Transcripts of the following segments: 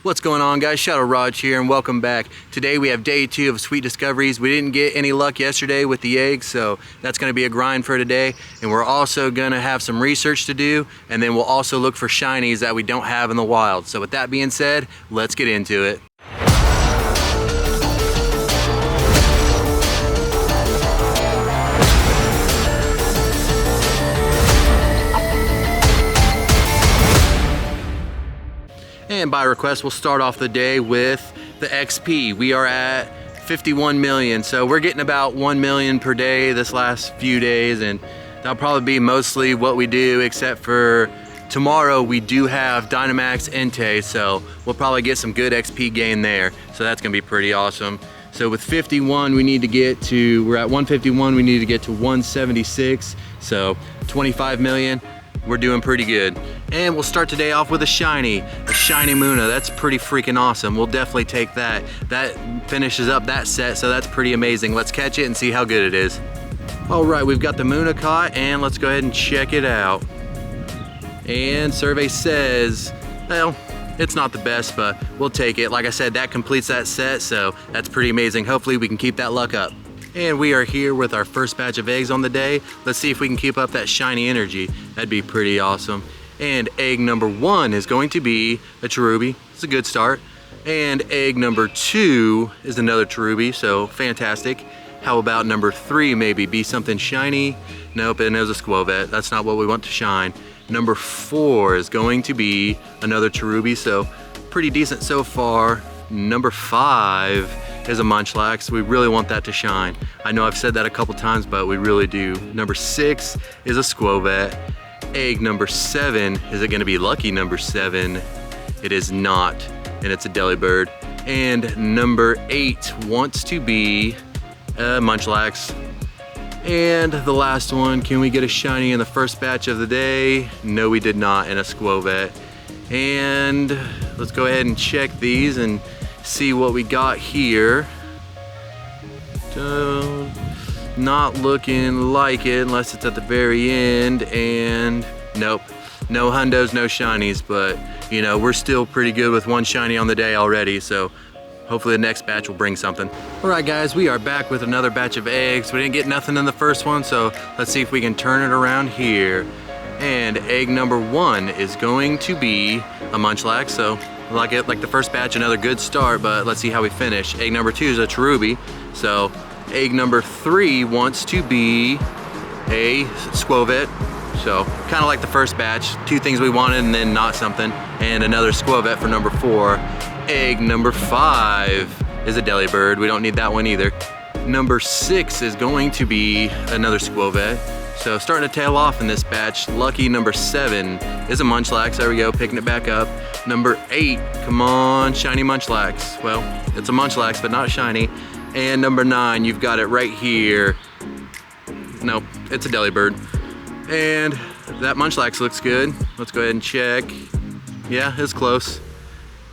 What's going on, guys? Shadow Raj here and welcome back. Today we have day 2 of Sweet Discoveries. We didn't get any luck yesterday with the eggs, so that's going to be a grind for today. And we're also going to have some research to do, and then we'll also look for shinies that we don't have in the wild. So with that being said, let's get into it. And by request, we'll start off the day with the XP. We are at 51 million, so we're getting about 1 million per day this last few days, and that'll probably be mostly what we do, except for tomorrow we do have Dynamax Entei, so we'll probably get some good XP gain there, so that's gonna be pretty awesome. So with 51, we need to get to, we're at 151, we need to get to 176, so 25 million. We're doing pretty good. And we'll start today off with a shiny Muna. That's pretty freaking awesome. We'll definitely take that. That finishes up that set, so that's pretty amazing. Let's catch it and see how good it is. All right, we've got the Muna caught, and let's go ahead and check it out. And survey says, well, it's not the best, but we'll take it. Like I said, that completes that set, so that's pretty amazing. Hopefully we can keep that luck up. And we are here with our first batch of eggs on the day. Let's see if we can keep up that shiny energy. That'd be pretty awesome. And egg number 1 is going to be a Cherubi. It's a good start. And egg number 2 is another Cherubi, so fantastic. How about number 3 maybe be something shiny? Nope, and it was a Squovet. That's not what we want to shine. Number 4 is going to be another Cherubi, so pretty decent so far. Number 5 is a Munchlax. We really want that to shine. I know I've said that a couple times, but we really do. Number 6 is a Squovet. Egg number 7, is it gonna be lucky number 7? It is not, and it's a Delibird. And number 8 wants to be a Munchlax. And the last one, can we get a shiny in the first batch of the day? No, we did not, in a Squovet. And let's go ahead and check these and see what we got here. Not looking like it unless it's at the very end, and nope, no hundos, no shinies, but you know, we're still pretty good with 1 shiny on the day already, so hopefully the next batch will bring something. All right, guys, we are back with another batch of eggs. We didn't get nothing in the first one, so let's see if we can turn it around here. And egg number 1 is going to be a Munchlax, so like the first batch, another good start, but let's see how we finish. Egg number 2 is a Cherubi, so egg number 3 wants to be a Squovet, so kind of like the first batch, 2 things we wanted and then not something, and another Squovet for number 4. Egg number 5 is a Delibird. We don't need that one either. Number 6 is going to be another Squovet. So starting to tail off in this batch. Lucky number 7 is a Munchlax. There we go, picking it back up. Number 8, come on, shiny Munchlax. Well, it's a Munchlax, but not shiny. And number 9, you've got it right here. Nope, it's a Delibird. And that Munchlax looks good. Let's go ahead and check. Yeah, it's close.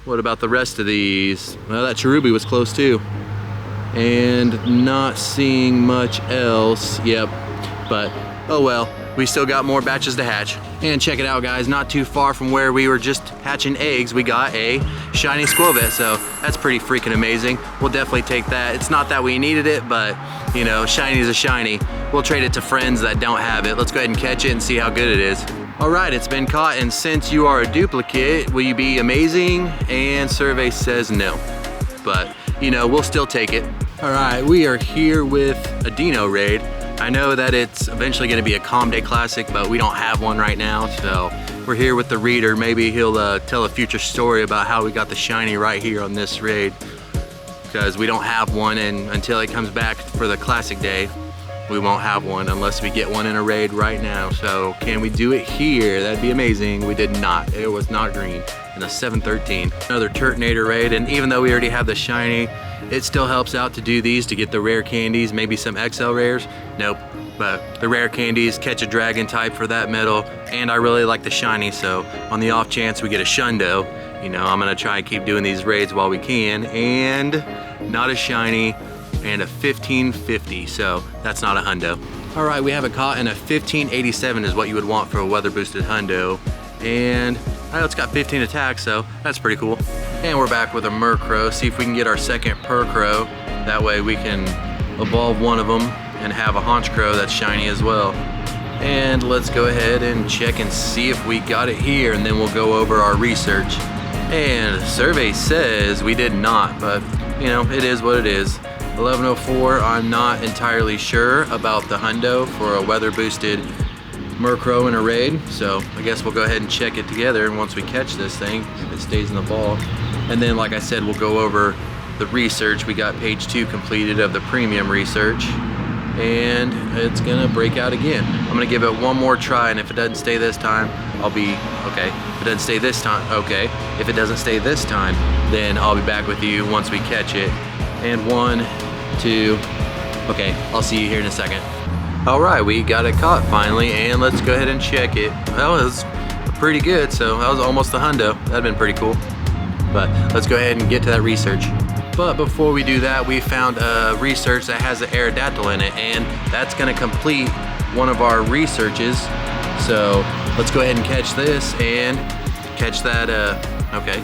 What about the rest of these? Well, that Cherubi was close too. And not seeing much else. Yep, but oh well, we still got more batches to hatch. And check it out, guys, not too far from where we were just hatching eggs, we got a shiny Squovet, so that's pretty freaking amazing. We'll definitely take that. It's not that we needed it, but you know, shiny is a shiny. We'll trade it to friends that don't have it. Let's go ahead and catch it and see how good it is. All right, it's been caught, and since you are a duplicate, will you be amazing? And survey says no, but you know, we'll still take it. All right, we are here with a Dino raid. I know that it's eventually going to be a Calm Day Classic, but we don't have one right now, so we're here with the reader. Maybe he'll tell a future story about how we got the shiny right here on this raid, because we don't have one, and until it comes back for the Classic Day, we won't have one unless we get one in a raid right now. So can we do it here? That'd be amazing. We did not. It was not green. In a 713. Another Turtonator raid, and even though we already have the shiny, it still helps out to do these to get the rare candies, maybe some XL rares. Nope, but the rare candies, catch a dragon type for that medal, and I really like the shiny, so on the off chance we get a Shundo, you know, I'm gonna try and keep doing these raids while we can. And not a shiny, and a 1550, so that's not a hundo. All right, we have it caught, and a 1587 is what you would want for a weather boosted hundo. And I know it's got 15 attacks, so that's pretty cool. And we're back with a Murkrow. See if we can get our second Purkrow. That way we can evolve one of them and have a Honchkrow that's shiny as well. And let's go ahead and check and see if we got it here, and then we'll go over our research. And survey says we did not, but you know, it is what it is. 1104, I'm not entirely sure about the hundo for a weather boosted Murkrow in a raid, so I guess we'll go ahead and check it together, and once we catch this thing, if it stays in the ball. And then, like I said, we'll go over the research. We got page 2 completed of the premium research, and it's gonna break out again. I'm gonna give it one more try, and if it doesn't stay this time, I'll be okay. If it doesn't stay this time, okay. If it doesn't stay this time, then I'll be back with you once we catch it. And 1, 2, okay, I'll see you here in a second. All right, we got it caught finally, and let's go ahead and check it. Well, it was pretty good, so that was almost the hundo. That'd been pretty cool. But let's go ahead and get to that research. But before we do that, we found a research that has an Aerodactyl in it, and that's gonna complete one of our researches. So let's go ahead and catch this and catch that, okay.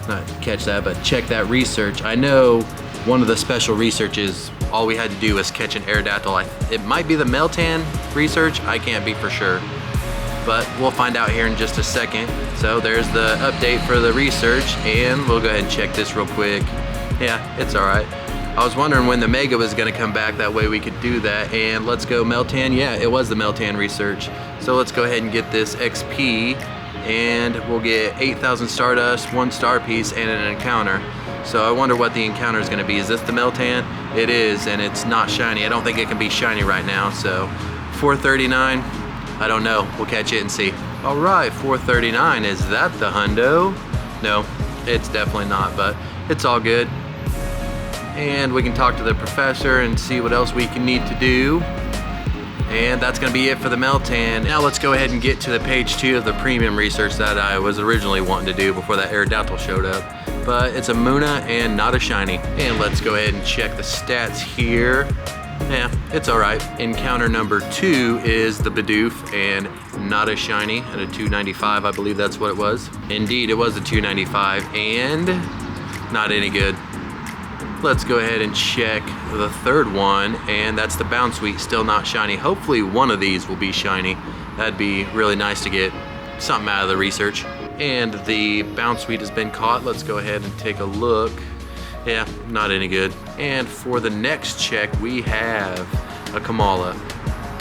Not catch that, but check that research. I know one of the special researches, all we had to do was catch an Aerodactyl. It might be the Meltan research, I can't be for sure. But we'll find out here in just a second. So there's the update for the research, and we'll go ahead and check this real quick. Yeah, it's all right. I was wondering when the Mega was gonna come back, that way we could do that. And let's go Meltan. Yeah, it was the Meltan research. So let's go ahead and get this XP, and we'll get 8,000 Stardust, 1 star piece, and an encounter. So I wonder what the encounter is gonna be. Is this the Meltan? It is, and it's not shiny. I don't think it can be shiny right now, so 439, I don't know. We'll catch it and see. All right, 439, is that the hundo? No, it's definitely not, but it's all good. And we can talk to the professor and see what else we can need to do. And that's gonna be it for the Meltan. Now let's go ahead and get to the page 2 of the premium research that I was originally wanting to do before that Aerodactyl showed up. But it's a Muna and not a shiny. And let's go ahead and check the stats here. Yeah, it's all right. Encounter number 2 is the Bidoof, and not a shiny, at a 295, I believe that's what it was. Indeed, it was a 295, and not any good. Let's go ahead and check the third one, and that's the Bounsweet, still not shiny. Hopefully one of these will be shiny. That'd be really nice to get something out of the research. And the Bounsweet has been caught. Let's go ahead and take a look. Yeah, not any good. And for the next check, we have a Kamala.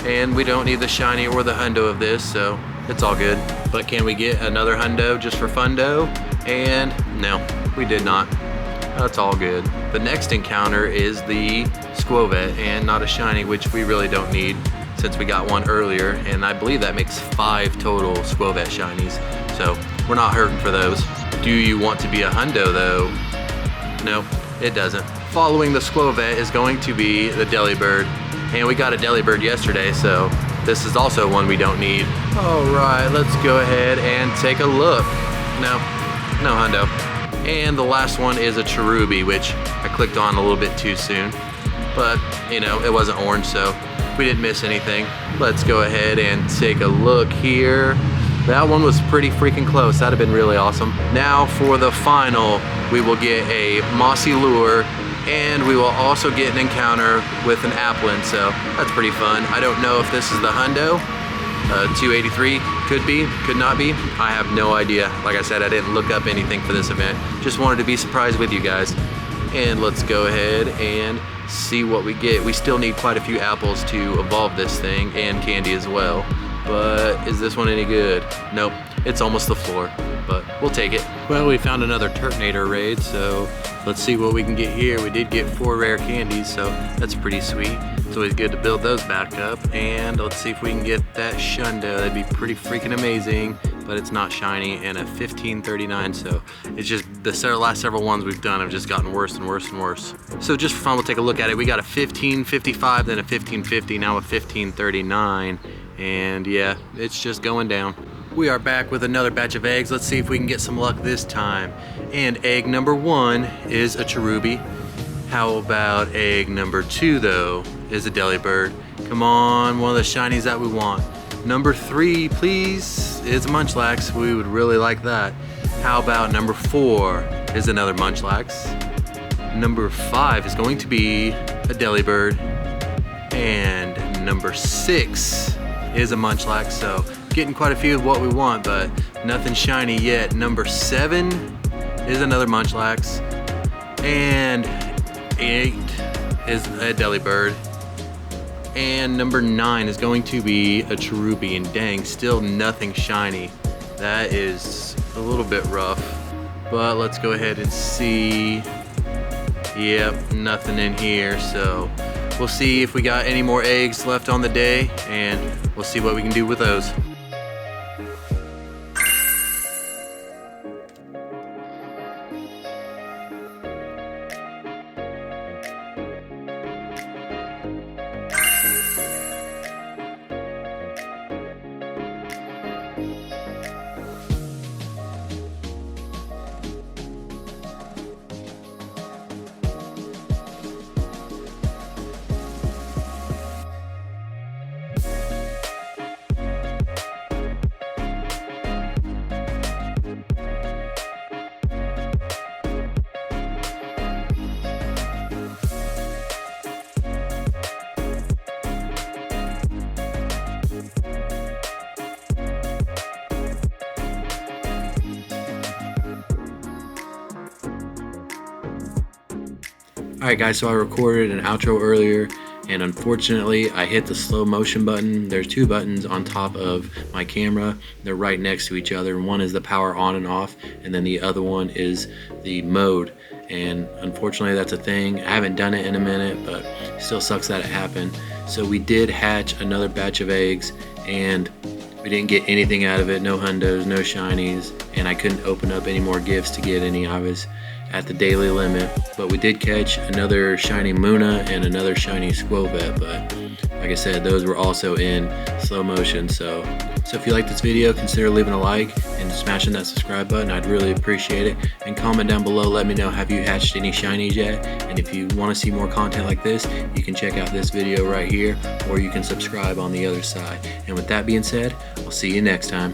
And we don't need the shiny or the hundo of this, so it's all good. But can we get another hundo just for fundo? And no, we did not. That's all good. The next encounter is the Squovet, and not a shiny, which we really don't need since we got one earlier, and I believe that makes 5 total Squovet shinies, so we're not hurting for those. Do you want to be a hundo though? No, it doesn't. Following the Squovet is going to be the Delibird, and we got a Delibird yesterday, so this is also one we don't need. All right, let's go ahead and take a look. No hundo. And the last one is a Cherubi, which I clicked on a little bit too soon. But, you know, it wasn't orange, so we didn't miss anything. Let's go ahead and take a look here. That one was pretty freaking close. That'd have been really awesome. Now for the final, we will get a Mossy Lure, and we will also get an encounter with an Applin, so that's pretty fun. I don't know if this is the hundo. 283, could be, could not be. I have no idea. Like I said, I didn't look up anything for this event. Just wanted to be surprised with you guys. And let's go ahead and see what we get. We still need quite a few apples to evolve this thing, and candy as well. But is this one any good? Nope, it's almost the floor, but we'll take it. Well, we found another Turtonator raid, so let's see what we can get here. We did get 4 rare candies, so that's pretty sweet. It's always good to build those back up, and let's see if we can get that Shundo. That'd be pretty freaking amazing, but it's not shiny, and a 1539, so it's just the last several ones we've done have just gotten worse and worse and worse. So just for fun, we'll take a look at it. We got a 1555, then a 1550, now a 1539, and yeah, it's just going down. We are back with another batch of eggs. Let's see if we can get some luck this time. And egg number 1 is a Cherubi. How about egg number 2 though? Is a Delibird. Come on, one of the shinies that we want. Number 3, please, is Munchlax. We would really like that. How about number 4 is another Munchlax. Number 5 is going to be a Delibird. And number 6 is a Munchlax. So getting quite a few of what we want, but nothing shiny yet. Number 7 is another Munchlax. And 8 is a Delibird. And number 9 is going to be a Cherubi, and dang, still nothing shiny. That is a little bit rough, but let's go ahead and see. Yep, nothing in here, so we'll see if we got any more eggs left on the day, and we'll see what we can do with those. Alright guys, so I recorded an outro earlier, and unfortunately I hit the slow motion button. There's 2 buttons on top of my camera. They're right next to each other, and one is the power on and off, and then the other one is the mode. And unfortunately that's a thing. I haven't done it in a minute, but still sucks that it happened. So we did hatch another batch of eggs, and we didn't get anything out of it. No hundos, no shinies, and I couldn't open up any more gifts to get any. I was at the daily limit, but we did catch another shiny Muna and another shiny Squovet, but like I said, those were also in slow motion. So if you like this video, consider leaving a like and smashing that subscribe button. I'd really appreciate it. And comment down below, let me know, have you hatched any shinies yet? And if you want to see more content like this, you can check out this video right here, or you can subscribe on the other side. And with that being said, I'll see you next time.